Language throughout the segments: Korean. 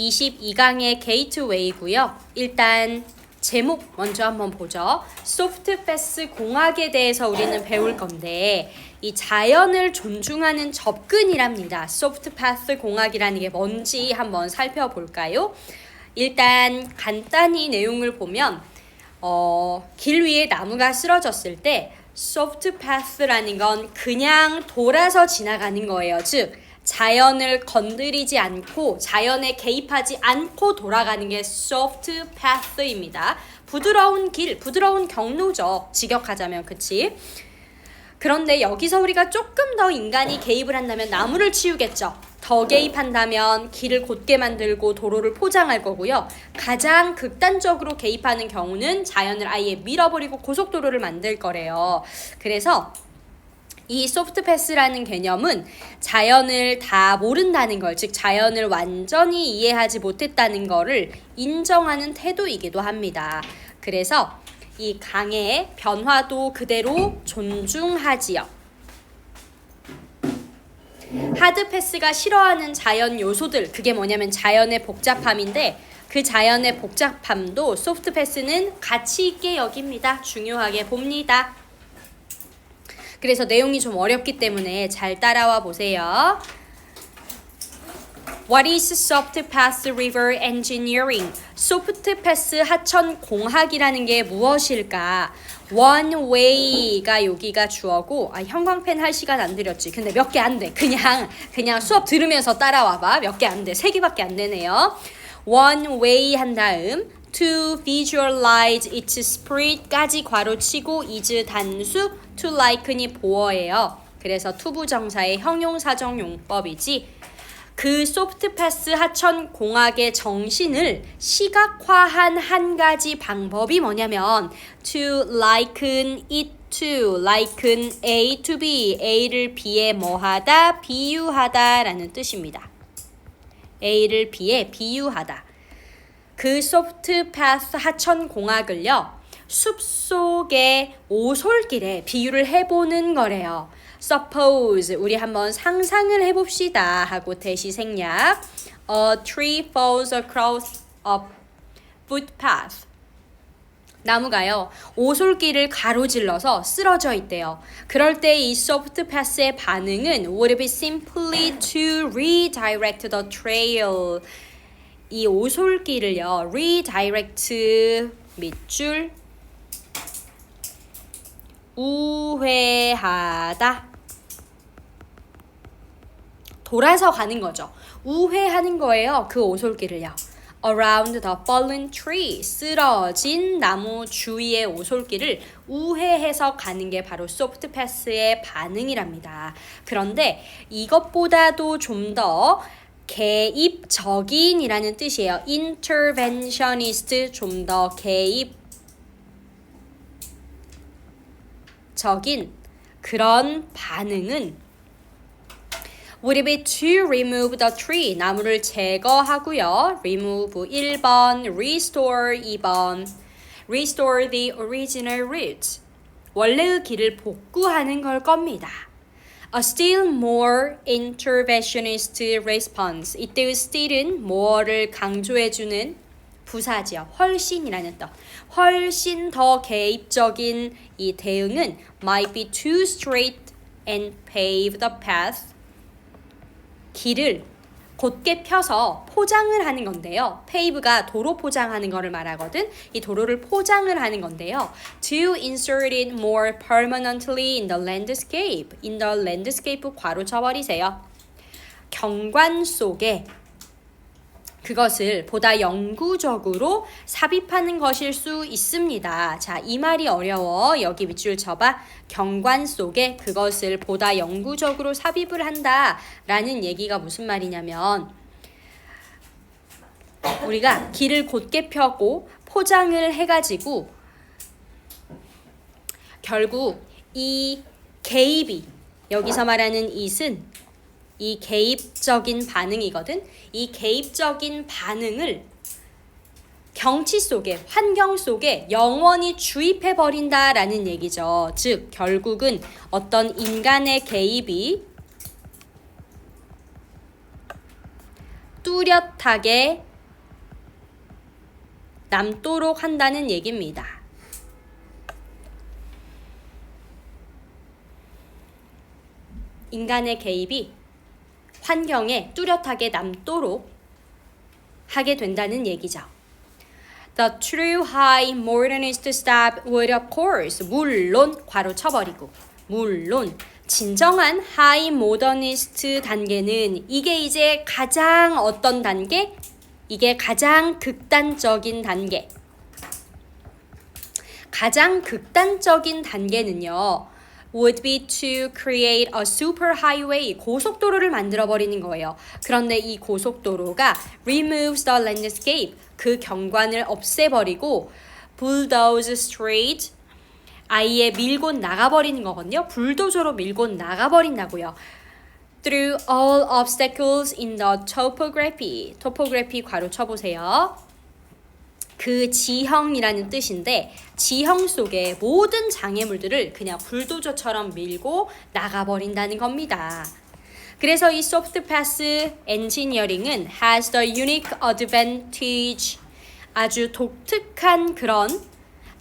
22강의 게이트웨이고요. 일단 제목 먼저 한번 보죠. 소프트 패스 공학에 대해서 우리는 배울 건데 이 자연을 존중하는 접근이랍니다. 소프트 패스 공학이라는 게 뭔지 한번 살펴볼까요? 일단 간단히 내용을 보면 길 위에 나무가 쓰러졌을 때 소프트 패스라는 건 그냥 돌아서 지나가는 거예요. 즉 자연을 건드리지 않고 자연에 개입하지 않고 돌아가는 게 soft path입니다. 부드러운 길, 부드러운 경로죠. 직역하자면 그치? 그런데 여기서 우리가 조금 더 인간이 개입을 한다면 나무를 치우겠죠. 더 개입한다면 길을 곧게 만들고 도로를 포장할 거고요. 가장 극단적으로 개입하는 경우는 자연을 아예 밀어버리고 고속도로를 만들 거래요. 그래서 이 소프트 패스라는 개념은 자연을 다 모른다는 걸, 즉 자연을 완전히 이해하지 못했다는 거를 인정하는 태도이기도 합니다. 그래서 이 강의 변화도 그대로 존중하지요. 하드 패스가 싫어하는 자연 요소들, 그게 뭐냐면 자연의 복잡함인데 그 자연의 복잡함도 소프트 패스는 가치 있게 여깁니다. 중요하게 봅니다. 그래서 내용이 좀 어렵기 때문에 잘 따라와 보세요. What is soft path river engineering? 소프트 패스 하천 공학이라는 게 무엇일까? One way가 여기가 주어고 형광펜 할 시간 안 들였지. 근데 몇 개 안 돼. 그냥 수업 들으면서 따라와 봐. 몇 개 안 돼. 3개밖에 안 되네요. One way 한 다음 to visualize its spirit까지 괄호치고 is 단수 to like이 보어예요. 그래서 투부정사의 형용사적 용법이지. 그 소프트 패스 하천 공학의 정신을 시각화한 한 가지 방법이 뭐냐면 to liken it to, liken A to B, A를 B에 뭐하다, 비유하다 라는 뜻입니다. A를 B에 비유하다. 그 소프트 패스 하천 공학을요. 숲속의 오솔길에 비유를 해보는 거래요. Suppose 우리 한번 상상을 해봅시다 하고 대시 생략 A tree falls across a footpath 나무가요 오솔길을 가로질러서 쓰러져 있대요. 그럴 때 이 소프트 패스의 반응은 would be simply to redirect the trail 이 오솔길을요 redirect 밑줄 우회하다 돌아서 가는 거죠. 우회하는 거예요. 그 오솔길을요. Around the fallen tree 쓰러진 나무 주위의 오솔길을 우회해서 가는 게 바로 소프트 패스의 반응이랍니다. 그런데 이것보다도 좀 더 개입적인이라는 뜻이에요. interventionist 좀 더 개입적인 그런 반응은 would be to remove the tree 나무를 제거하고요. remove 1번, restore 2번, restore the original route 원래의 길을 복구하는 걸 겁니다. A still more interventionist response 이때의 still은 more를 강조해주는 부사지요. 훨씬이라는 뜻. 훨씬 더 개입적인 이 대응은 might be too straight and pave the path 길을 곧게 펴서 포장을 하는 건데요. pave가 도로 포장하는 거를 말하거든. 이 도로를 포장을 하는 건데요. To insert it more permanently in the landscape. in the landscape 괄호 쳐버리세요. 경관 속에 그것을 보다 영구적으로 삽입하는 것일 수 있습니다. 자, 이 말이 어려워. 여기 밑줄 쳐봐. 경관 속에 그것을 보다 영구적으로 삽입을 한다라는 얘기가 무슨 말이냐면 우리가 길을 곧게 펴고 포장을 해가지고 결국 이 개입이 여기서 말하는 it은 이 개입적인 반응이거든. 이 개입적인 반응을 경치 속에, 환경 속에 영원히 주입해버린다라는 얘기죠. 즉, 결국은 어떤 인간의 개입이 뚜렷하게 남도록 한다는 얘기입니다. 인간의 개입이 환경에 뚜렷하게 남도록 하게 된다는 얘기죠. The true high modernist step would of course 물론 괄호 쳐버리고 물론 진정한 high modernist 단계는 이게 이제 가장 어떤 단계? 이게 가장 극단적인 단계. 가장 극단적인 단계는요. would be to create a super highway 고속도로를 만들어 버리는 거예요. 그런데 이 고속도로가 removes the landscape 그 경관을 없애버리고 bulldoze street 아예 밀고 나가버리는 거거든요. 불도저로 밀고 나가버린다고요. Through all obstacles in the topography. topography 괄호 쳐보세요. 그 지형이라는 뜻인데 지형 속에 모든 장애물들을 그냥 불도저처럼 밀고 나가버린다는 겁니다. 그래서 이 soft path engineering은 has the unique advantage 아주 독특한 그런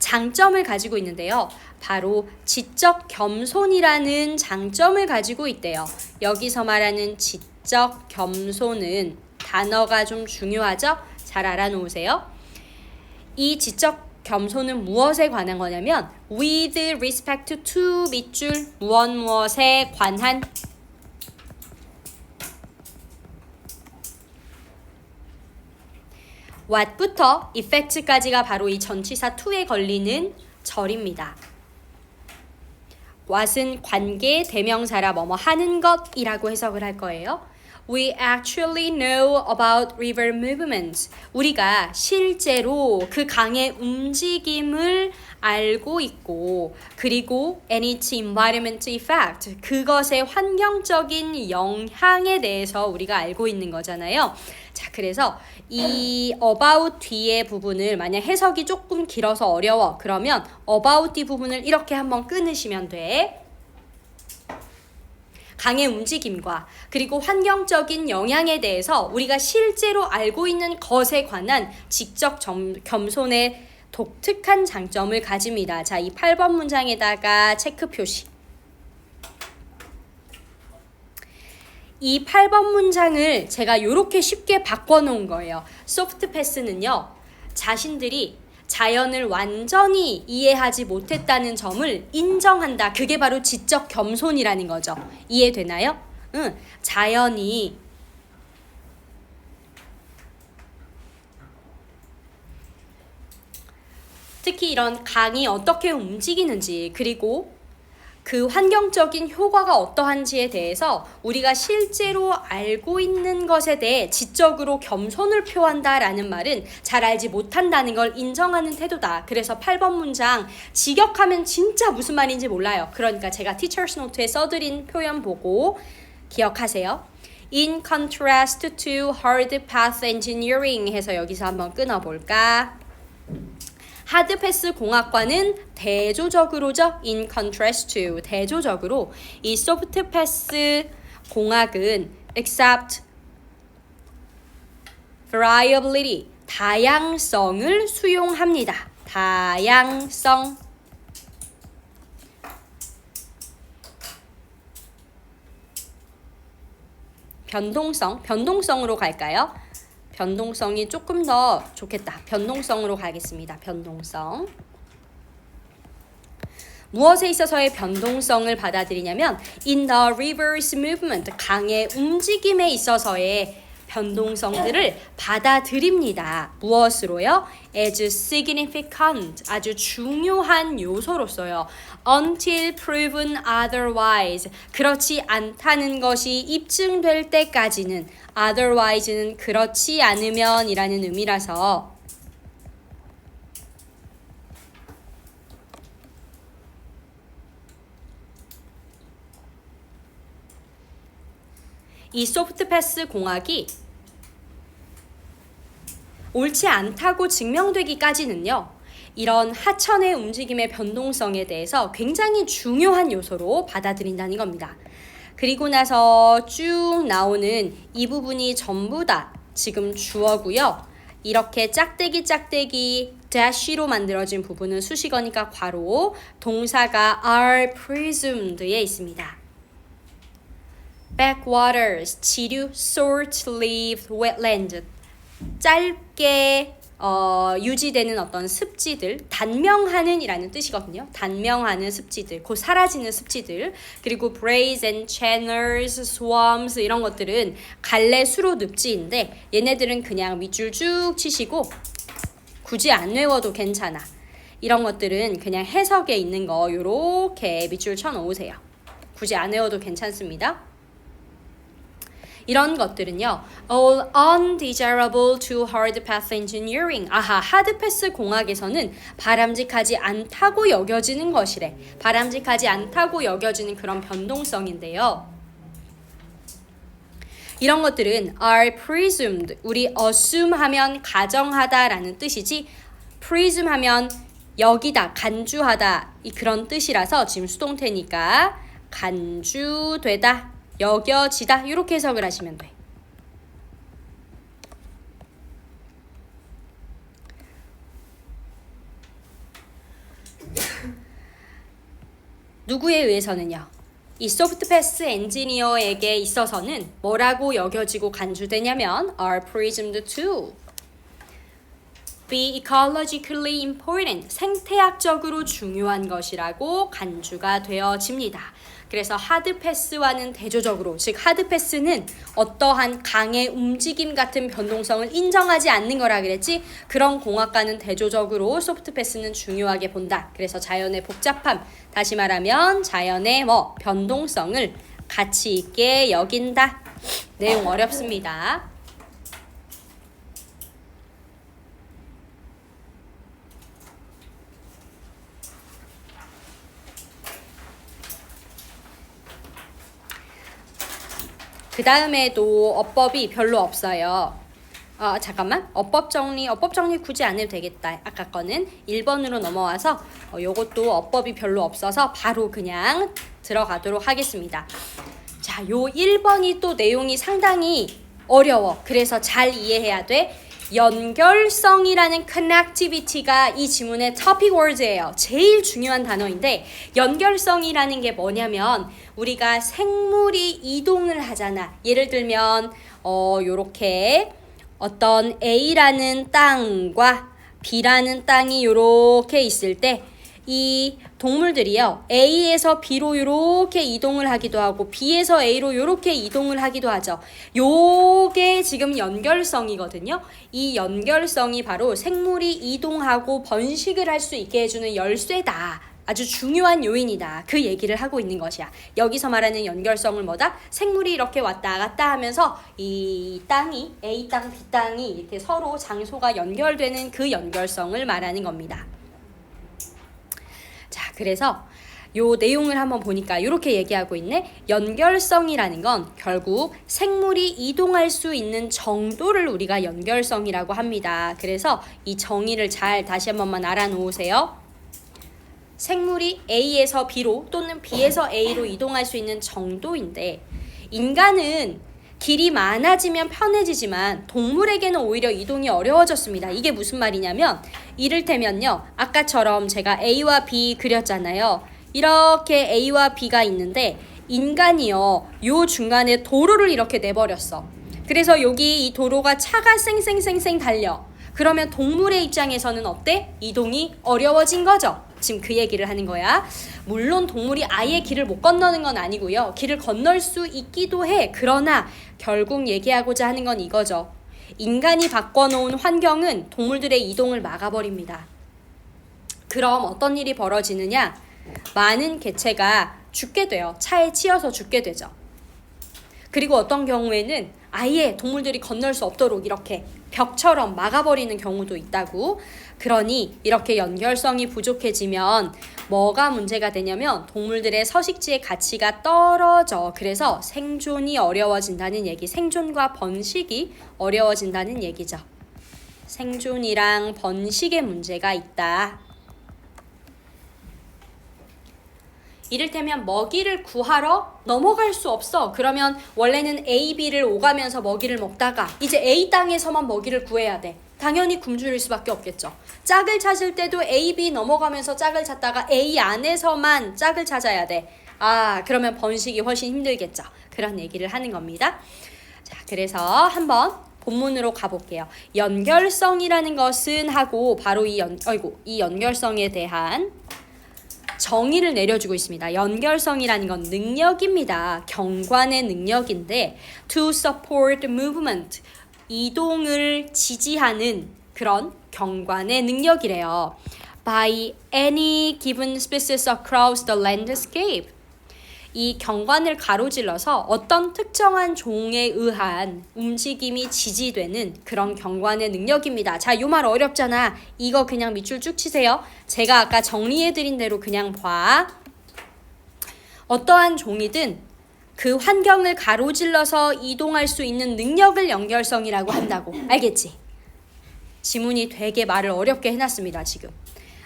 장점을 가지고 있는데요. 바로 지적 겸손이라는 장점을 가지고 있대요. 여기서 말하는 지적 겸손은 단어가 좀 중요하죠? 잘 알아놓으세요. 이 지적 겸손은 무엇에 관한 거냐면 with respect to 밑줄 무엇에 관한 what부터 effect까지가 바로 이 전치사 to에 걸리는 절입니다. what은 관계 대명사라 뭐뭐 하는 것이라고 해석을 할 거예요. We actually know about river movements. 우리가 실제로 그 강의 움직임을 알고 있고 그리고 and its environment effect. 그것의 환경적인 영향에 대해서 우리가 알고 있는 거잖아요. 자, 그래서 이 about 뒤의 부분을 만약 해석이 조금 길어서 어려워. 그러면 about 뒤 부분을 이렇게 한번 끊으시면 돼. 강의 움직임과 그리고 환경적인 영향에 대해서 우리가 실제로 알고 있는 것에 관한 지적 겸손의 독특한 장점을 가집니다. 자, 이 8번 문장에다가 체크 표시. 이 8번 문장을 제가 이렇게 쉽게 바꿔놓은 거예요. 소프트 패스는요. 자신들이 자연을 완전히 이해하지 못했다는 점을 인정한다. 그게 바로 지적 겸손이라는 거죠. 이해되나요? 응. 자연이 특히 이런 강이 어떻게 움직이는지 그리고 그 환경적인 효과가 어떠한지에 대해서 우리가 실제로 알고 있는 것에 대해 지적으로 겸손을 표한다라는 말은 잘 알지 못한다는 걸 인정하는 태도다. 그래서 8번 문장 직역하면 진짜 무슨 말인지 몰라요. 그러니까 제가 Teacher's Note에 써드린 표현 보고 기억하세요. In contrast to hard path engineering 해서 여기서 한번 끊어볼까? 하드패스 공학과는 대조적으로죠. In contrast to 대조적으로 이 소프트 패스 공학은 accept variability 다양성을 수용합니다. 다양성 변동성으로 갈까요? 변동성이 조금 더 좋겠다. 변동성으로 가겠습니다. 변동성. 무엇에 있어서의 변동성을 받아들이냐면 in the river's movement, 강의 움직임에 있어서의 변동성들을 받아들입니다. 무엇으로요? as significant, 아주 중요한 요소로서요. until proven otherwise, 그렇지 않다는 것이 입증될 때까지는 otherwise는 그렇지 않으면 이라는 의미라서 이 소프트 패스 공학이 옳지 않다고 증명되기까지는요. 이런 하천의 움직임의 변동성에 대해서 굉장히 중요한 요소로 받아들인다는 겁니다. 그리고 나서 쭉 나오는 이 부분이 전부 다 지금 주어고요. 이렇게 짝대기 dash로 만들어진 부분은 수식어니까 괄호, 동사가 are presumed에 있습니다. backwaters, 지류, short-lived wetland, 짧게 유지되는 어떤 습지들, 단명하는 이라는 뜻이거든요. 단명하는 습지들, 곧 사라지는 습지들. 그리고 braes and channels, swamps 이런 것들은 갈래 수로 늪지인데 얘네들은 그냥 밑줄 쭉 치시고 굳이 안 외워도 괜찮아. 이런 것들은 그냥 해석에 있는 거 요렇게 밑줄 쳐놓으세요. 굳이 안 외워도 괜찮습니다. 이런 것들은요, all undesirable to hard path engineering. 아하, 하드패스 공학에서는 바람직하지 않다고 여겨지는 것이래. 바람직하지 않다고 여겨지는 그런 변동성인데요. 이런 것들은 are presumed. 우리 assume 하면 가정하다라는 뜻이지, presume 하면 여기다, 간주하다 그런 뜻이라서 지금 수동태니까 간주되다. 여겨지다 이렇게 해석을 하시면 돼. 누구에 의해서는요. 이 소프트패스 엔지니어에게 있어서는 뭐라고 여겨지고 간주되냐면 are presumed to be ecologically important, 생태학적으로 중요한 것이라고 간주가 되어집니다. 그래서 하드패스와는 대조적으로, 즉 하드패스는 어떠한 강의 움직임 같은 변동성을 인정하지 않는 거라 그랬지, 그런 공학과는 대조적으로 소프트패스는 중요하게 본다. 그래서 자연의 복잡함, 다시 말하면 자연의 변동성을 가치 있게 여긴다. 내용 어렵습니다. 그 다음에도 어법이 별로 없어요. 잠깐만. 어법 정리 굳이 안 해도 되겠다. 아까 거는 1번으로 넘어와서 요것도 어법이 별로 없어서 바로 그냥 들어가도록 하겠습니다. 자, 요 1번이 또 내용이 상당히 어려워. 그래서 잘 이해해야 돼. 연결성이라는 connectivity가 이 지문의 topic words예요. 제일 중요한 단어인데 연결성이라는 게 뭐냐면 우리가 생물이 이동을 하잖아. 예를 들면 요렇게 어떤 A라는 땅과 B라는 땅이 요렇게 있을 때 이 동물들이요. A에서 B로 이렇게 이동을 하기도 하고 B에서 A로 이렇게 이동을 하기도 하죠. 요게 지금 연결성이거든요. 이 연결성이 바로 생물이 이동하고 번식을 할 수 있게 해주는 열쇠다. 아주 중요한 요인이다. 그 얘기를 하고 있는 것이야. 여기서 말하는 연결성을 뭐다? 생물이 이렇게 왔다 갔다 하면서 이 땅이 A 땅, B 땅이 이렇게 서로 장소가 연결되는 그 연결성을 말하는 겁니다. 자, 그래서 요 내용을 한번 보니까 이렇게 얘기하고 있네. 연결성이라는 건 결국 생물이 이동할 수 있는 정도를 우리가 연결성이라고 합니다. 그래서 이 정의를 잘 다시 한 번만 알아놓으세요. 생물이 A에서 B로 또는 B에서 A로 이동할 수 있는 정도인데 인간은 길이 많아지면 편해지지만 동물에게는 오히려 이동이 어려워졌습니다. 이게 무슨 말이냐면 이를테면요. 아까처럼 제가 A와 B 그렸잖아요. 이렇게 A와 B가 있는데 인간이요. 요 중간에 도로를 이렇게 내버렸어. 그래서 여기 이 도로가 차가 쌩쌩쌩쌩 달려. 그러면 동물의 입장에서는 어때? 이동이 어려워진 거죠. 지금 그 얘기를 하는 거야. 물론 동물이 아예 길을 못 건너는 건 아니고요. 길을 건널 수 있기도 해. 그러나 결국 얘기하고자 하는 건 이거죠. 인간이 바꿔놓은 환경은 동물들의 이동을 막아버립니다. 그럼 어떤 일이 벌어지느냐? 많은 개체가 죽게 돼요. 차에 치여서 죽게 되죠. 그리고 어떤 경우에는 아예 동물들이 건널 수 없도록 이렇게 벽처럼 막아버리는 경우도 있다고. 그러니 이렇게 연결성이 부족해지면 뭐가 문제가 되냐면 동물들의 서식지의 가치가 떨어져. 그래서 생존이 어려워진다는 얘기, 생존과 번식이 어려워진다는 얘기죠. 생존이랑 번식의 문제가 있다. 이를테면 먹이를 구하러 넘어갈 수 없어. 그러면 원래는 A, B를 오가면서 먹이를 먹다가 이제 A 땅에서만 먹이를 구해야 돼. 당연히 굶주릴 수밖에 없겠죠. 짝을 찾을 때도 A, B 넘어가면서 짝을 찾다가 A 안에서만 짝을 찾아야 돼. 그러면 번식이 훨씬 힘들겠죠. 그런 얘기를 하는 겁니다. 자, 그래서 한번 본문으로 가볼게요. 연결성이라는 것은 하고 바로 이 연결성에 대한 정의를 내려주고 있습니다. 연결성이라는 건 능력입니다. 경관의 능력인데 to support movement, 이동을 지지하는 그런 경관의 능력이래요. By any given species across the landscape. 이 경관을 가로질러서 어떤 특정한 종에 의한 움직임이 지지되는 그런 경관의 능력입니다. 자, 요 말 어렵잖아. 이거 그냥 밑줄 쭉 치세요. 제가 아까 정리해드린 대로 그냥 봐. 어떠한 종이든 그 환경을 가로질러서 이동할 수 있는 능력을 연결성이라고 한다고. 알겠지? 지문이 되게 말을 어렵게 해놨습니다, 지금.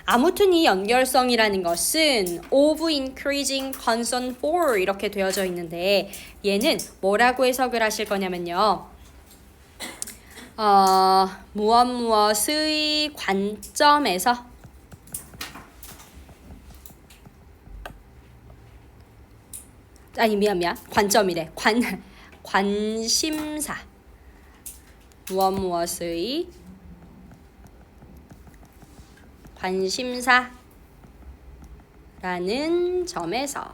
아무튼 이 연결성이라는 것은 of increasing concern for 이렇게 되어져 있는데 얘는 뭐라고 해석을 하실 거냐면요. 무엇의 관점에서 미안 관점이래. 관심사 무엇의 관심사라는 점에서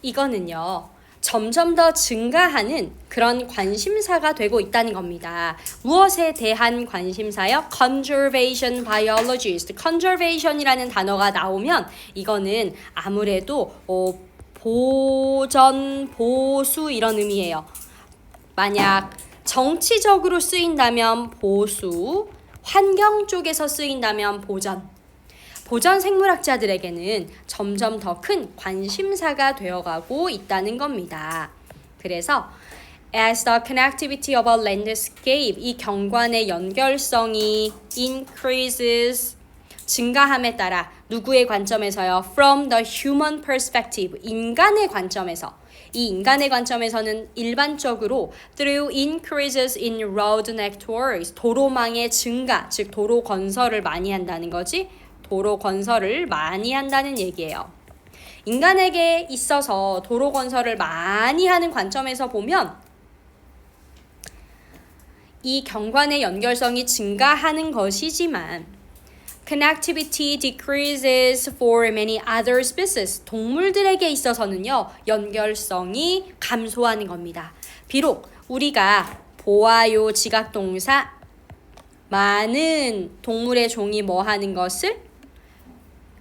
이거는요 점점 더 증가하는 그런 관심사가 되고 있다는 겁니다. 무엇에 대한 관심사요? Conservation biologist. Conservation이라는 단어가 나오면 이거는 아무래도 보전, 보수 이런 의미예요. 만약 정치적으로 쓰인다면 보수, 환경 쪽에서 쓰인다면 보전. 보전 생물학자들에게는 점점 더 큰 관심사가 되어가고 있다는 겁니다. 그래서 as the connectivity of a landscape, 이 경관의 연결성이 increases, 증가함에 따라 누구의 관점에서요? From the human perspective, 인간의 관점에서. 이 인간의 관점에서는 일반적으로 through increases in road networks, 도로망의 증가, 즉 도로 건설을 많이 한다는 거지. 도로 건설을 많이 한다는 얘기예요. 인간에게 있어서 도로 건설을 많이 하는 관점에서 보면 이 경관의 연결성이 증가하는 것이지만 connectivity decreases for many other species. 동물들에게 있어서는요, 연결성이 감소하는 겁니다. 비록 우리가 보아요 지각동사 많은 동물의 종이 뭐 하는 것을?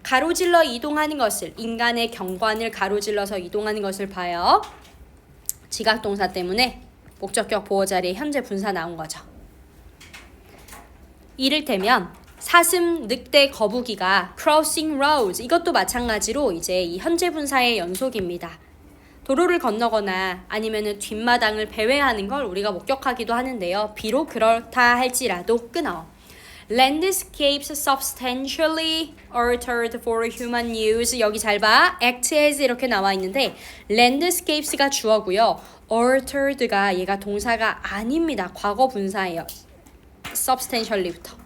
가로질러 이동하는 것을, 인간의 경관을 가로질러서 이동하는 것을 봐요. 지각동사 때문에 목적격 보호 자리에 현재 분사 나온 거죠. 이를테면 사슴, 늑대, 거북이가 crossing roads, 이것도 마찬가지로 이제 이 현재 분사의 연속입니다. 도로를 건너거나 아니면은 뒷마당을 배회하는 걸 우리가 목격하기도 하는데요. 비록 그렇다 할지라도 끊어. Landscapes substantially altered for human use. 여기 잘 봐. act as 이렇게 나와 있는데 landscapes가 주어고요. altered가 얘가 동사가 아닙니다. 과거 분사예요. substantially부터.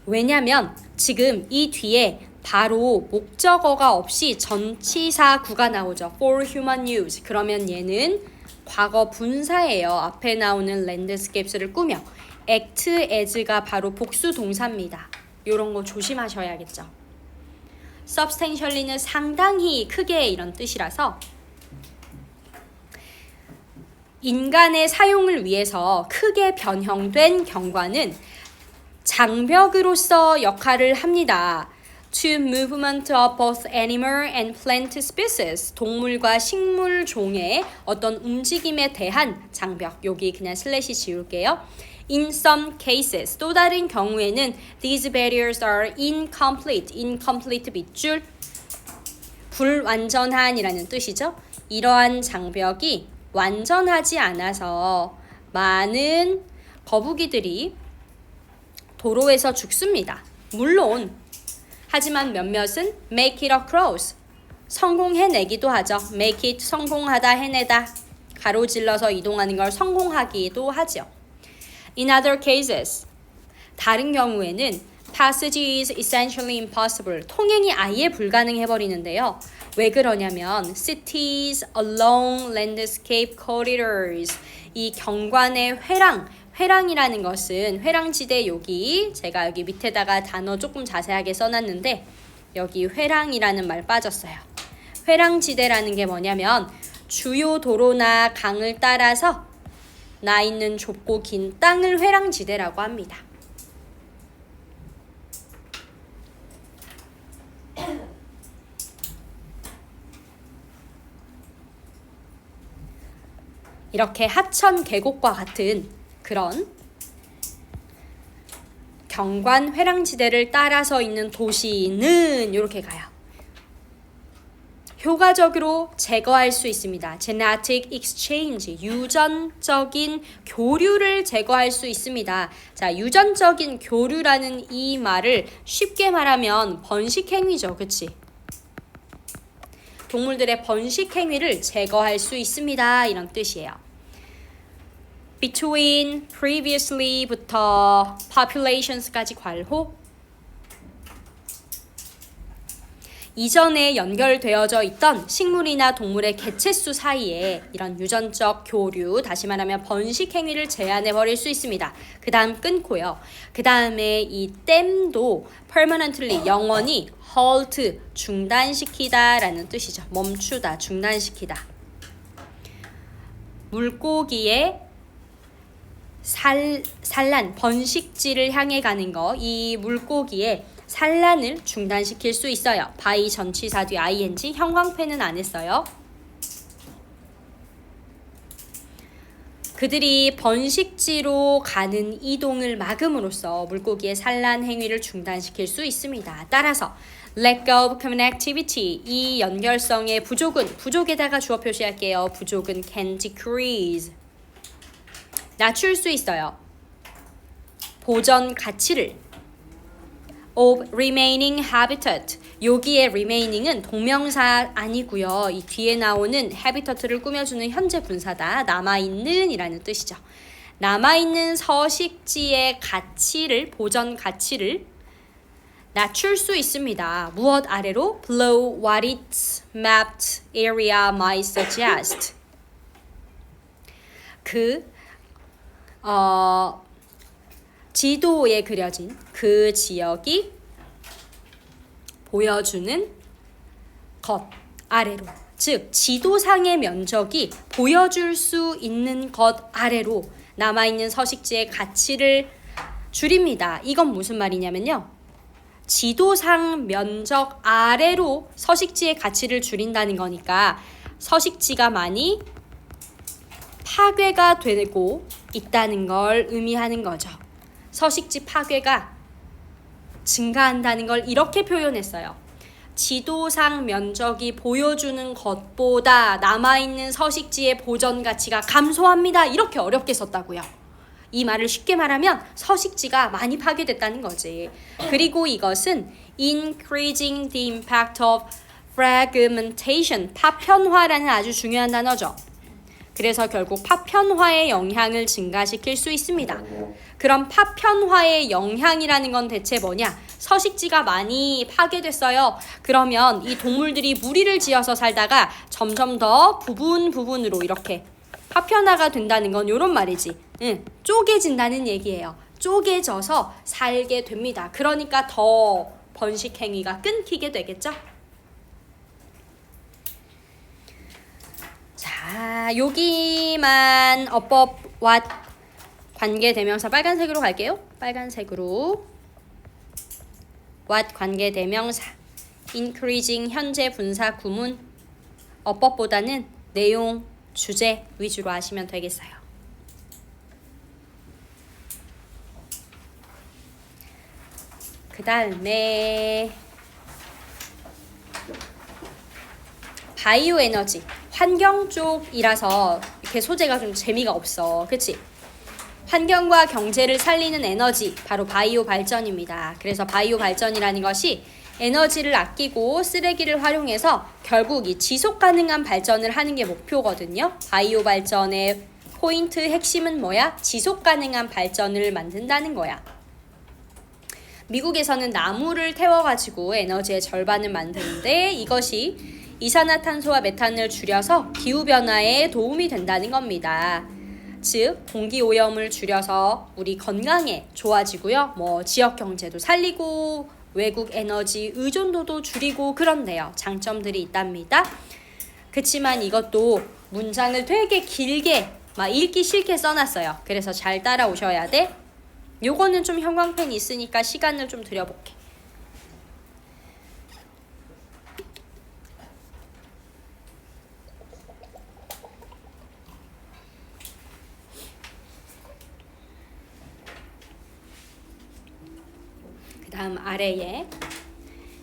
왜냐면 지금 이 뒤에 바로 목적어가 없이 전치사구가 나오죠. for human use. 그러면 얘는 과거 분사예요. 앞에 나오는 landscapes를 꾸며 act as가 바로 복수 동사입니다. 이런 거 조심하셔야겠죠. substantially는 상당히 크게 이런 뜻이라서 인간의 사용을 위해서 크게 변형된 경관은 장벽으로서 역할을 합니다. To movement of both animal and plant species. 동물과 식물 종의 어떤 움직임에 대한 장벽. 여기 그냥 슬래시 지울게요. In some cases. 또 다른 경우에는 these barriers are incomplete. incomplete 밑줄. 불완전한이라는 뜻이죠. 이러한 장벽이 완전하지 않아서 많은 거북이들이 도로에서 죽습니다. 물론 하지만 몇몇은 make it across, 성공해내기도 하죠. make it 성공하다, 해내다. 가로질러서 이동하는 걸 성공하기도 하죠. In other cases, 다른 경우에는 passage is essentially impossible. 통행이 아예 불가능해버리는데요. 왜 그러냐면 cities along landscape corridors. 이 경관의 회랑이라는 것은 회랑지대 여기 제가 여기 밑에다가 단어 조금 자세하게 써놨는데 여기 회랑이라는 말 빠졌어요. 회랑지대라는 게 뭐냐면 주요 도로나 강을 따라서 나 있는 좁고 긴 땅을 회랑지대라고 합니다. 이렇게 하천 계곡과 같은 그런 경관 회랑지대를 따라서 있는 도시는 이렇게 가요. 효과적으로 제거할 수 있습니다. genetic exchange, 유전적인 교류를 제거할 수 있습니다. 자, 유전적인 교류라는 이 말을 쉽게 말하면 번식행위죠. 그치? 동물들의 번식행위를 제거할 수 있습니다. 이런 뜻이에요. between, previously부터 populations까지 괄호. 이전에 연결되어져 있던 식물이나 동물의 개체수 사이에 이런 유전적 교류, 다시 말하면 번식 행위를 제한해 버릴 수 있습니다. 그 다음 끊고요. 그 다음에 이 댐도 permanently, 영원히 halt, 중단시키다 라는 뜻이죠. 멈추다, 중단시키다. 물고기의 산란, 번식지를 향해 가는 거, 이 물고기의 산란을 중단시킬 수 있어요. by 전치사 뒤 ing, 형광펜은 안 했어요. 그들이 번식지로 가는 이동을 막음으로써 물고기의 산란 행위를 중단시킬 수 있습니다. 따라서 lack of connectivity, 이 연결성의 부족에다가 주어 표시할게요. 부족은 can decrease, 낮출 수 있어요. 보전 가치를 of remaining habitat, 여기에 remaining은 동명사 아니고요. 이 뒤에 나오는 habitat를 꾸며주는 현재 분사다. 남아있는 이라는 뜻이죠. 남아있는 서식지의 가치를, 보전 가치를 낮출 수 있습니다. 무엇 아래로? below what its mapped area might suggest. 지도에 그려진 그 지역이 보여주는 것 아래로, 즉 지도상의 면적이 보여줄 수 있는 것 아래로 남아있는 서식지의 가치를 줄입니다. 이건 무슨 말이냐면요, 지도상 면적 아래로 서식지의 가치를 줄인다는 거니까 서식지가 많이 파괴가 되고 있다는 걸 의미하는 거죠. 서식지 파괴가 증가한다는 걸 이렇게 표현했어요. 지도상 면적이 보여주는 것보다 남아있는 서식지의 보전 가치가 감소합니다. 이렇게 어렵게 썼다고요. 이 말을 쉽게 말하면 서식지가 많이 파괴됐다는 거지. 그리고 이것은 increasing the impact of fragmentation, 파편화라는 아주 중요한 단어죠. 그래서 결국 파편화의 영향을 증가시킬 수 있습니다. 그럼 파편화의 영향이라는 건 대체 뭐냐? 서식지가 많이 파괴됐어요. 그러면 이 동물들이 무리를 지어서 살다가 점점 더 부분으로 이렇게 파편화가 된다는 건 이런 말이지. 쪼개진다는 얘기예요. 쪼개져서 살게 됩니다. 그러니까 더 번식 행위가 끊기게 되겠죠? 자, 여기만 어법 what 관계대명사 빨간색으로 갈게요. 빨간색으로 what 관계대명사 increasing 현재 분사 구문 어법보다는 내용, 주제 위주로 하시면 되겠어요. 그 다음에 바이오 에너지, 환경 쪽이라서 이렇게 소재가 좀 재미가 없어. 그치? 환경과 경제를 살리는 에너지, 바로 바이오 발전입니다. 그래서 바이오 발전이라는 것이 에너지를 아끼고 쓰레기를 활용해서 결국 이 지속 가능한 발전을 하는 게 목표거든요. 바이오 발전의 포인트 핵심은 뭐야? 지속 가능한 발전을 만든다는 거야. 미국에서는 나무를 태워가지고 에너지의 절반을 만드는데 이것이 이산화탄소와 메탄을 줄여서 기후변화에 도움이 된다는 겁니다. 즉 공기오염을 줄여서 우리 건강에 좋아지고요. 지역 경제도 살리고 외국 에너지 의존도도 줄이고 그런데요. 장점들이 있답니다. 그치만 이것도 문장을 되게 길게 막 읽기 싫게 써놨어요. 그래서 잘 따라오셔야 돼. 요거는 좀 형광펜이 있으니까 시간을 좀 들여볼게. 그 다음 아래에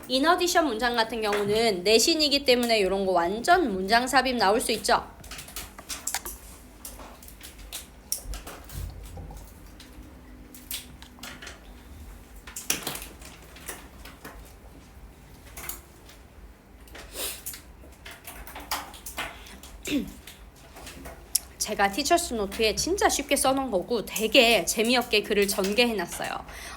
인어디션 문장 같은 경우는 내신이기 때문에 이런 거 완전 문장 삽입 나올 수 있죠. 제가 티처스 노트에 진짜 쉽게 써놓은 거고 되게 재미없게 글을 전개해놨어요.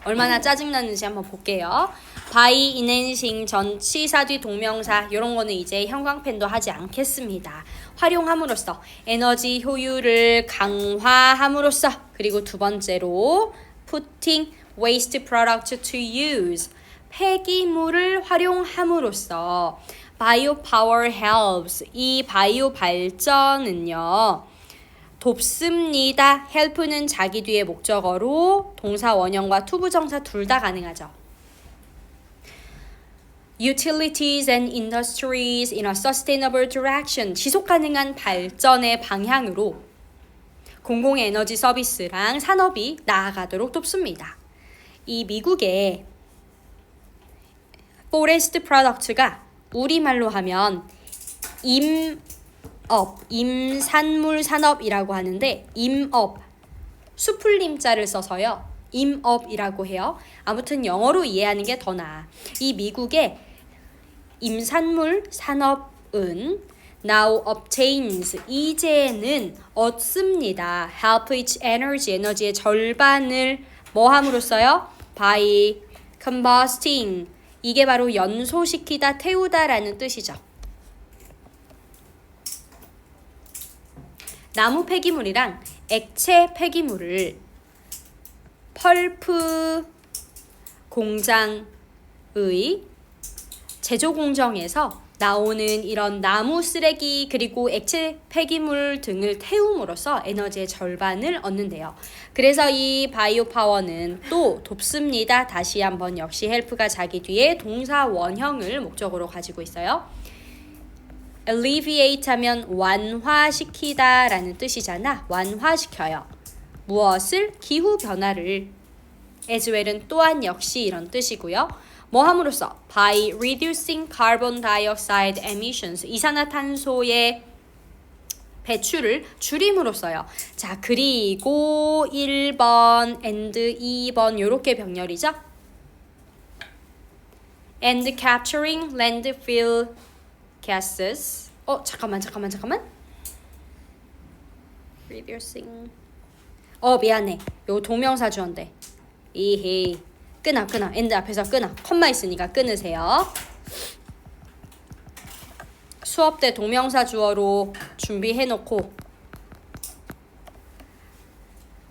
얼마나 짜증나는지 한번 볼게요. by, 인행식, 전치사 뒤 동명사 이런 거는 이제 형광펜도 하지 않겠습니다. 활용함으로써 에너지 효율을 강화함으로써 그리고 두 번째로 putting waste product to use 폐기물을 활용함으로써 바이오 파워 helps 이 바이오 발전은요 돕습니다. help는 자기 뒤에 목적어로 동사 원형과 투부정사 둘 다 가능하죠. Utilities and industries in a sustainable direction 지속 가능한 발전의 방향으로 공공에너지 서비스랑 산업이 나아가도록 돕습니다. 이 미국의 forest product가 우리말로 하면 임산물 산업이라고 하는데 임업, 수풀림자를 써서요. 임업이라고 해요. 아무튼 영어로 이해하는 게 더 나아. 이 미국의 임산물 산업은 now obtains 이제는 얻습니다. help its energy 에너지의 절반을 뭐 함으로써요? by combusting 이게 바로 연소시키다, 태우다라는 뜻이죠. 나무 폐기물이랑 액체 폐기물을 펄프 공장의 제조 공정에서 나오는 이런 나무 쓰레기 그리고 액체 폐기물 등을 태움으로써 에너지의 절반을 얻는데요. 그래서 이 바이오 파워는 또 돕습니다. 다시 한번 역시 헬프가 자기 뒤에 동사 원형을 목적으로 가지고 있어요. alleviate 하면 완화시키다 라는 뜻이잖아. 완화시켜요. 무엇을? 기후변화를. as well은 또한 역시 이런 뜻이고요. 뭐 함으로써? by reducing carbon dioxide emissions 이산화탄소의 배출을 줄임으로써요. 자, 그리고 1번 and 2번 요렇게 병렬이죠. and capturing landfill gases. 잠깐만. reducing. 미안해. 요 동명사 주어인데. 이헤이. 끊어. and 앞에서 끊어. 컴마 있으니까 끊으세요. 수업 때 동명사 주어로 준비해놓고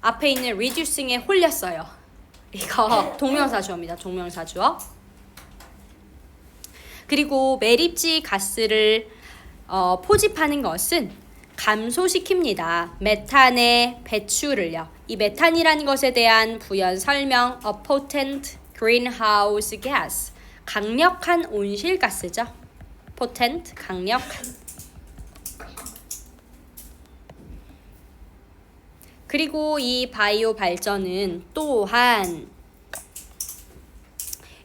앞에 있는 reducing에 홀렸어요. 이거 동명사 주어입니다. 동명사 주어. 그리고 매립지 가스를 포집하는 것은 감소시킵니다. 메탄의 배출을요. 이 메탄이라는 것에 대한 부연 설명 a potent greenhouse gas 강력한 온실가스죠. potent 강력한. 그리고 이 바이오 발전은 또한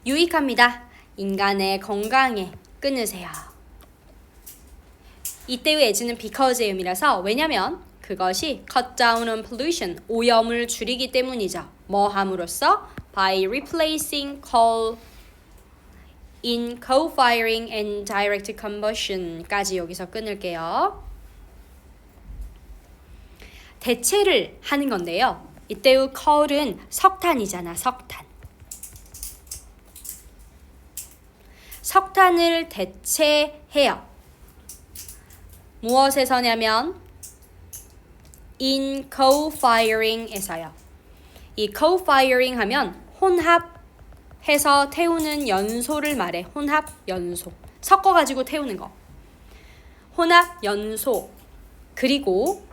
유익합니다. 인간의 건강에. 끊으세요. 이때의 as는 because의 의미라서 왜냐면 그것이 cut down on pollution 오염을 줄이기 때문이죠. 뭐 함으로써? by replacing coal in co-firing and direct combustion까지 여기서 끊을게요. 대체를 하는 건데요. 이때의 coal은 석탄이잖아, 석탄. 석탄을 대체해요. 무엇에서냐면 in co-firing에서요. 이 co-firing 하면 혼합해서 태우는 연소를 말해. 혼합 연소. 섞어가지고 태우는 거. 혼합 연소. 그리고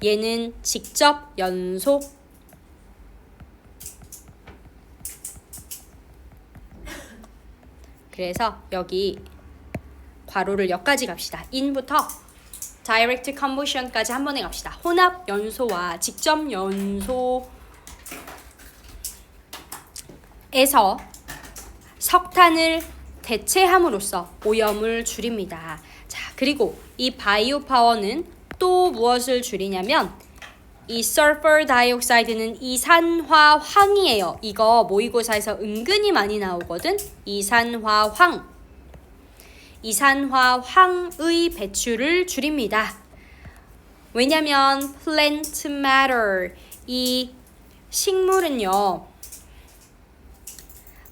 얘는 직접 연소. 그래서 여기 괄호를 여기까지 갑시다. in부터 direct combustion까지 한 번에 갑시다. 혼합 연소와 직접 연소에서 석탄을 대체함으로써 오염을 줄입니다. 자, 그리고 이 바이오 파워는 또 무엇을 줄이냐면 이 sulfur dioxide는 이산화황이에요. 이거 모의고사에서 은근히 많이 나오거든. 이산화황. 이산화황의 배출을 줄입니다. 왜냐면 plant matter, 이 식물은요,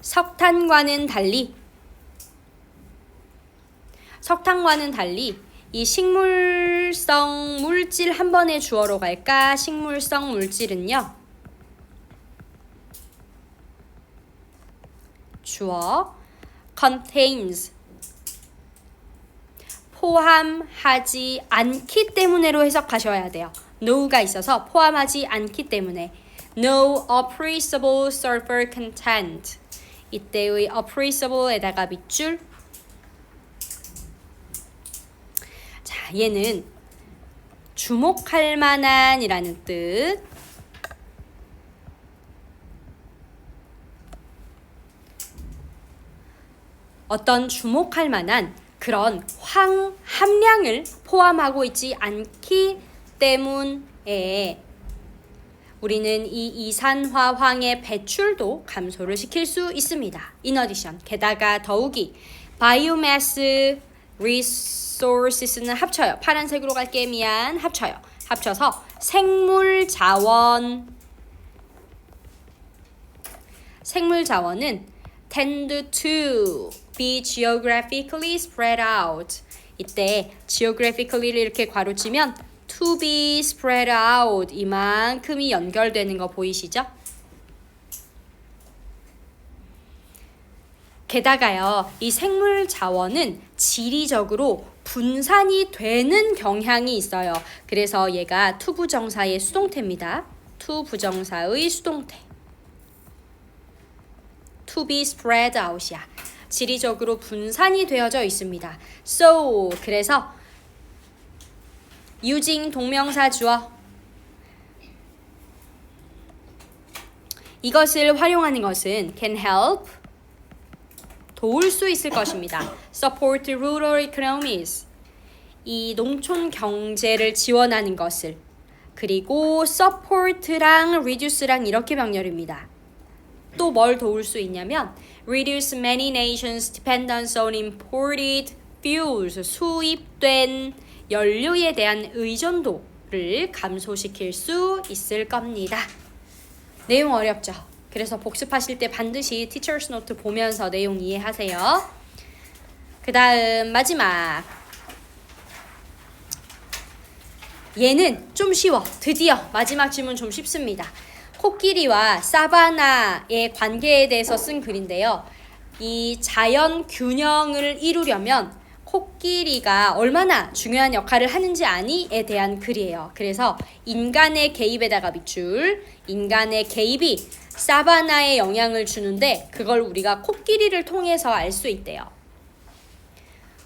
석탄과는 달리 이 식물성 물질 한 번에 주어로 갈까? 식물성 물질은요, 주어 contains, 포함하지 않기 때문에로 해석하셔야 돼요. no가 있어서 포함하지 않기 때문에 no appreciable sulfur content. 이때의 appreciable에다가 밑줄. 자, 얘는 주목할 만한 이라는 뜻. 어떤 주목할 만한 그런 황 함량을 포함하고 있지 않기 때문에 우리는 이 이산화황의 배출도 감소를 시킬 수 있습니다. In addition, 게다가 더욱이 biomass resources는 합쳐요. 파란색으로 갈게, 미안. 합쳐요. 합쳐서 생물자원은 tend to be geographically spread out. 이때 geographically를 이렇게 괄호치면 to be spread out 이만큼이 연결되는 거 보이시죠? 게다가요, 이 생물 자원은 지리적으로 분산이 되는 경향이 있어요. 그래서 얘가 to 부정사의 수동태입니다. to 부정사의 수동태. to be spread out이야. 지리적으로 분산이 되어져 있습니다. So, 그래서 using 동명사 주어. 이것을 활용하는 것은 can help, 도울 수 있을 것입니다. support rural economies, 이 농촌 경제를 지원하는 것을. 그리고 support랑 reduce랑 이렇게 병렬입니다. 또 뭘 도울 수 있냐면 reduce many nations' dependence on imported fuels, 수입된 연료에 대한 의존도를 감소시킬 수 있을 겁니다. 내용 어렵죠? 그래서 복습하실 때 반드시 Teacher's Note 보면서 내용 이해하세요. 그 다음 마지막. 얘는 좀 쉬워. 드디어 마지막 질문 좀 쉽습니다. 코끼리와 사바나의 관계에 대해서 쓴 글인데요. 이 자연 균형을 이루려면 코끼리가 얼마나 중요한 역할을 하는지 아니?에 대한 글이에요. 그래서 인간의 개입에다가 밑줄. 인간의 개입이 사바나에 영향을 주는데 그걸 우리가 코끼리를 통해서 알 수 있대요.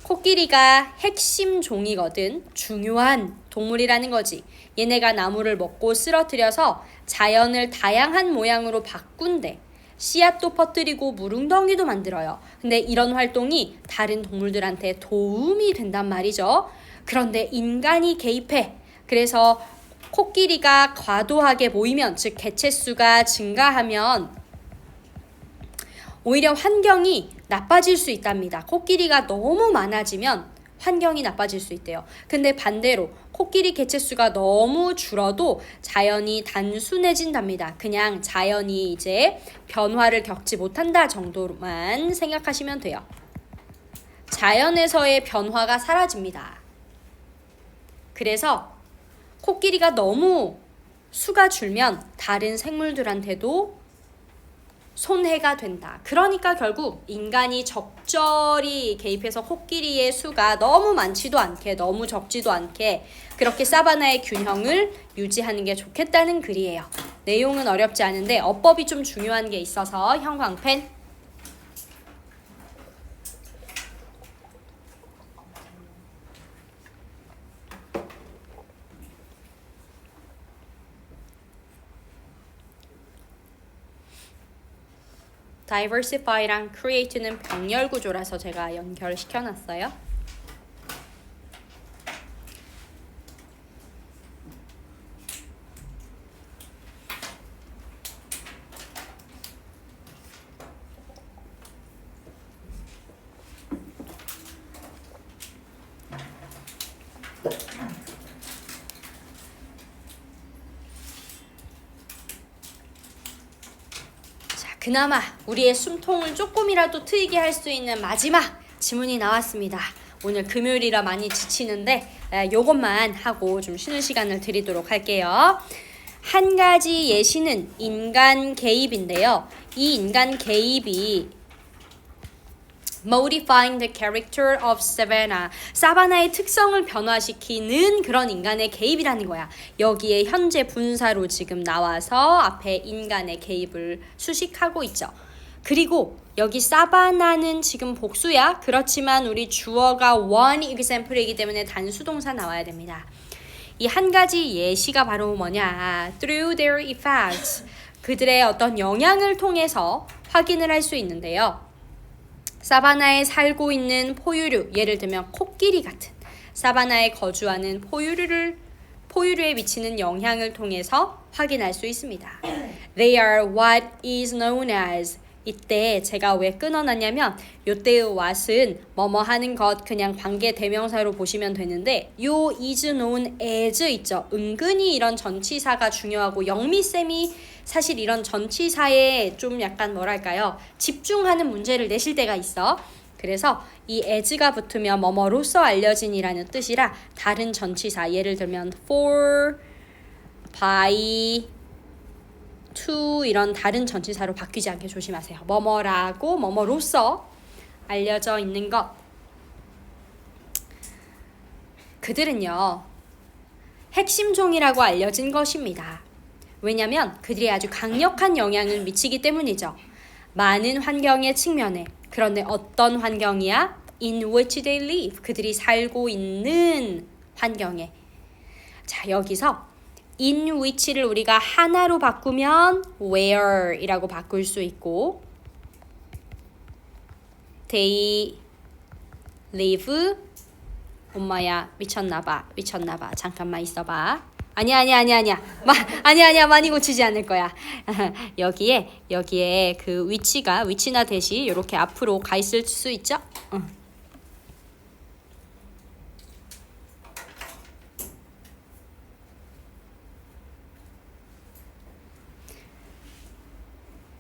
코끼리가 핵심 종이거든. 중요한 동물이라는 거지. 얘네가 나무를 먹고 쓰러뜨려서 자연을 다양한 모양으로 바꾼대. 씨앗도 퍼뜨리고 물웅덩이도 만들어요. 근데 이런 활동이 다른 동물들한테 도움이 된단 말이죠. 그런데 인간이 개입해. 그래서 코끼리가 과도하게 모이면, 즉 개체수가 증가하면 오히려 환경이 나빠질 수 있답니다. 코끼리가 너무 많아지면 환경이 나빠질 수 있대요. 근데 반대로 코끼리 개체수가 너무 줄어도 자연이 단순해진답니다. 그냥 자연이 이제 변화를 겪지 못한다 정도로만 생각하시면 돼요. 자연에서의 변화가 사라집니다. 그래서 코끼리가 너무 수가 줄면 다른 생물들한테도 손해가 된다. 그러니까 결국 인간이 적절히 개입해서 코끼리의 수가 너무 많지도 않게 너무 적지도 않게 그렇게 사바나의 균형을 유지하는 게 좋겠다는 글이에요. 내용은 어렵지 않은데 어법이 좀 중요한 게 있어서 형광펜 diversify랑 create는 병렬 구조라서 제가 연결시켜 놨어요. 그나마 우리의 숨통을 조금이라도 트이게 할 수 있는 마지막 지문이 나왔습니다. 오늘 금요일이라 많이 지치는데 요것만 하고 좀 쉬는 시간을 드리도록 할게요. 한 가지 예시는 인간 개입인데요. 이 인간 개입이 modifying the character of Savannah. 사바나의 특성을 변화시키는 그런 인간의 개입이라는 거야. 여기에 현재 분사로 지금 나와서 앞에 인간의 개입을 수식하고 있죠. 그리고 여기 사바나는 지금 복수야. 그렇지만 우리 주어가 one example이기 때문에 단수동사 나와야 됩니다. 이 한 가지 예시가 바로 뭐냐? Through their effects. 그들의 어떤 영향을 통해서 확인을 할 수 있는데요. 사바나에 살고 있는 포유류, 예를 들면 코끼리 같은 사바나에 거주하는 포유류에 미치는 영향을 통해서 확인할 수 있습니다. They are what is known as. 이때 제가 왜 끊어놨냐면 요때의 what은 뭐뭐 하는 것 그냥 관계 대명사로 보시면 되는데 요 is known as 있죠. 은근히 이런 전치사가 중요하고 영미쌤이 사실 이런 전치사에 좀 약간 뭐랄까요 집중하는 문제를 내실 때가 있어. 그래서 이 as가 붙으면 뭐뭐로서 알려진이라는 뜻이라 다른 전치사 예를 들면 for, by, to 이런 다른 전치사로 바뀌지 않게 조심하세요. 뭐뭐라고 뭐뭐로서 알려져 있는 것. 그들은요 핵심종이라고 알려진 것입니다. 왜냐하면 그들이 아주 강력한 영향을 미치기 때문이죠. 많은 환경의 측면에. 그런데 어떤 환경이야? In which they live. 그들이 살고 있는 환경에. 자, 여기서 in which를 우리가 하나로 바꾸면 where 이라고 바꿀 수 있고 they live 엄마야 미쳤나봐 잠깐만 있어봐 아니야 많이 고치지 않을 거야 여기에 그 위치나 대시 이렇게 앞으로 가 있을 수 있죠?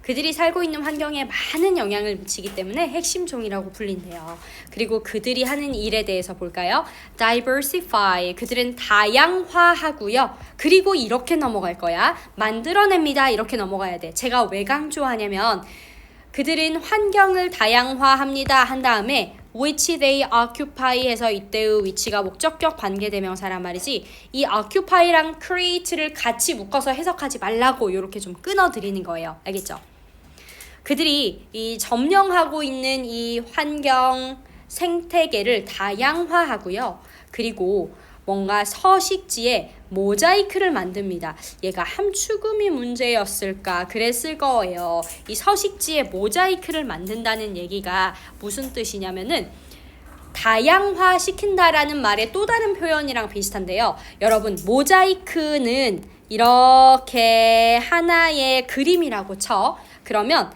그들이 살고 있는 환경에 많은 영향을 미치기 때문에 핵심종이라고 불린대요. 그리고 그들이 하는 일에 대해서 볼까요? diversify. 그들은 다양화하고요. 그리고 이렇게 넘어갈 거야. 만들어냅니다. 이렇게 넘어가야 돼. 제가 왜 강조하냐면 그들은 환경을 다양화합니다. 한 다음에 which they occupy 해서 이때의 위치가 목적격 관계대명사란 말이지 이 occupy랑 create를 같이 묶어서 해석하지 말라고 이렇게 좀 끊어드리는 거예요. 알겠죠? 그들이 이 점령하고 있는 이 환경 생태계를 다양화하고요. 그리고 뭔가 서식지에 모자이크를 만듭니다. 얘가 함축음이 문제였을까 그랬을 거예요. 이 서식지에 모자이크를 만든다는 얘기가 무슨 뜻이냐면은 다양화 시킨다라는 말의 또 다른 표현이랑 비슷한데요. 여러분 모자이크는 이렇게 하나의 그림이라고 쳐. 그러면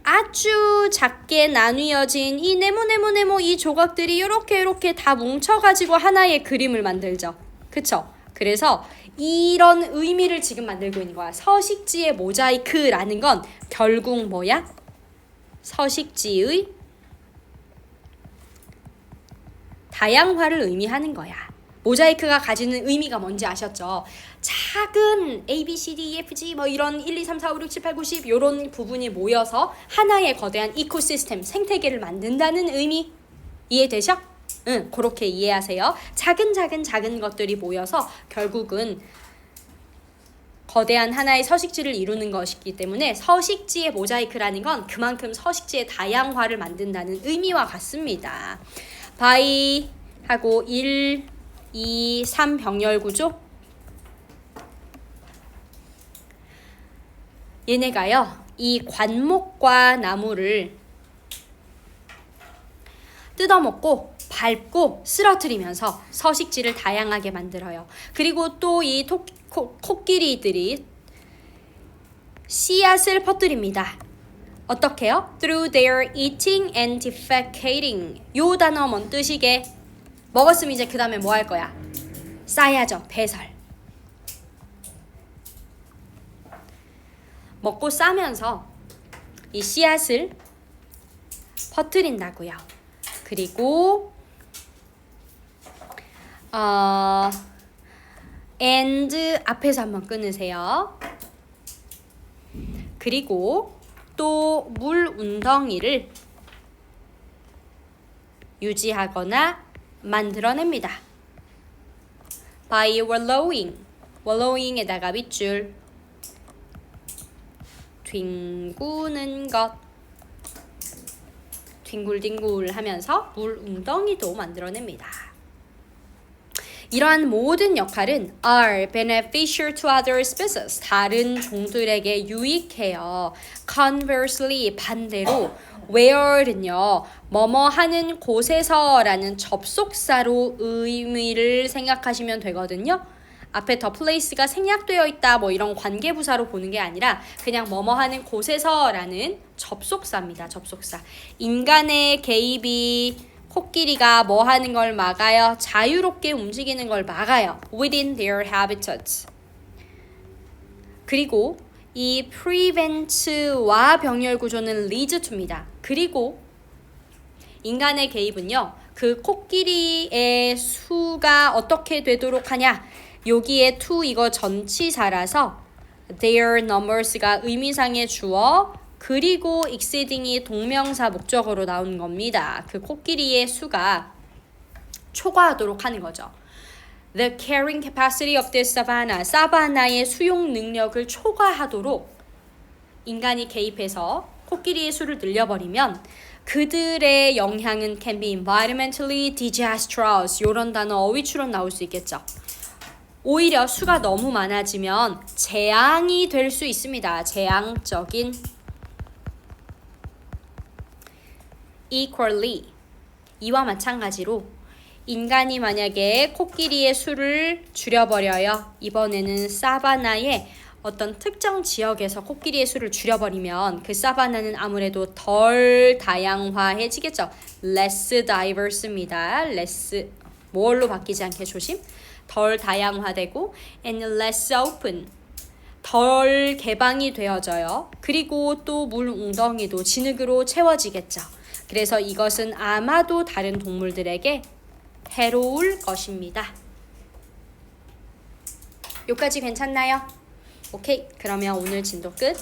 아주 작게 나뉘어진 이 네모 이 조각들이 이렇게 다 뭉쳐가지고 하나의 그림을 만들죠. 그쵸? 그래서 이런 의미를 지금 만들고 있는 거야. 서식지의 모자이크라는 건 결국 뭐야? 서식지의 다양화를 의미하는 거야. 모자이크가 가지는 의미가 뭔지 아셨죠? 작은 A, B, C, D, E, F, G 뭐 이런 1, 2, 3, 4, 5, 6, 7, 8, 9, 10 이런 부분이 모여서 하나의 거대한 이코시스템, 생태계를 만든다는 의미 이해되셔? 응, 그렇게 이해하세요. 작은 것들이 모여서 결국은 거대한 하나의 서식지를 이루는 것이기 때문에 서식지의 모자이크라는 건 그만큼 서식지의 다양화를 만든다는 의미와 같습니다. by 하고 1, 2, 3 병렬 구조 얘네가요 이 관목과 나무를 뜯어먹고 밟고 쓰러뜨리면서 서식지를 다양하게 만들어요. 그리고 또 이 코끼리들이 씨앗을 퍼뜨립니다. 어떻게요? Through their eating and defecating. 요 단어 뭔 뜻이게? 먹었으면 이제 그 다음에 뭐 할 거야? 싸야죠. 배설. 먹고 싸면서 이 씨앗을 퍼뜨린다고요. 그리고 and 앞에서 한번 끊으세요. 그리고 또 물 웅덩이를 유지하거나 만들어냅니다. by wallowing. wallowing에다가 밑줄. 뒹구는 것. 뒹굴뒹굴 하면서 물 웅덩이도 만들어냅니다. 이러한 모든 역할은 are beneficial to other species. 다른 종들에게 유익해요. Conversely, 반대로 where는요. 뭐뭐 하는 곳에서라는 접속사로 의미를 생각하시면 되거든요. 앞에 the place가 생략되어 있다 뭐 이런 관계부사로 보는 게 아니라 그냥 뭐뭐 하는 곳에서라는 접속사입니다. 접속사. 인간의 개입이 코끼리가 뭐 하는 걸 막아요? 자유롭게 움직이는 걸 막아요. within their habitats. 그리고 이 prevent와 병렬 구조는 leads to입니다. 그리고 인간의 개입은요. 그 코끼리의 수가 어떻게 되도록 하냐? 여기에 to 이거 전치사라서 their numbers가 의미상의 주어 그리고 exceeding이 동명사 목적어로 나온 겁니다. 그 코끼리의 수가 초과하도록 하는 거죠. The carrying capacity of this savanna. 사바나의 수용 능력을 초과하도록 인간이 개입해서 코끼리의 수를 늘려버리면 그들의 영향은 can be environmentally disastrous. 이런 단어 어휘추론 나올 수 있겠죠. 오히려 수가 너무 많아지면 재앙이 될 수 있습니다. 재앙적인 equally 이와 마찬가지로 인간이 만약에 코끼리의 수를 줄여버려요. 이번에는 사바나의 어떤 특정 지역에서 코끼리의 수를 줄여버리면 그 사바나는 아무래도 덜 다양화해지겠죠. less diverse입니다. less 뭘로 바뀌지 않게 조심. 덜 다양화되고 and less open 덜 개방이 되어져요. 그리고 또 물 웅덩이도 진흙으로 채워지겠죠. 그래서 이것은 아마도 다른 동물들에게 해로울 것입니다. 여기까지 괜찮나요? 오케이, 그러면 오늘 진도 끝.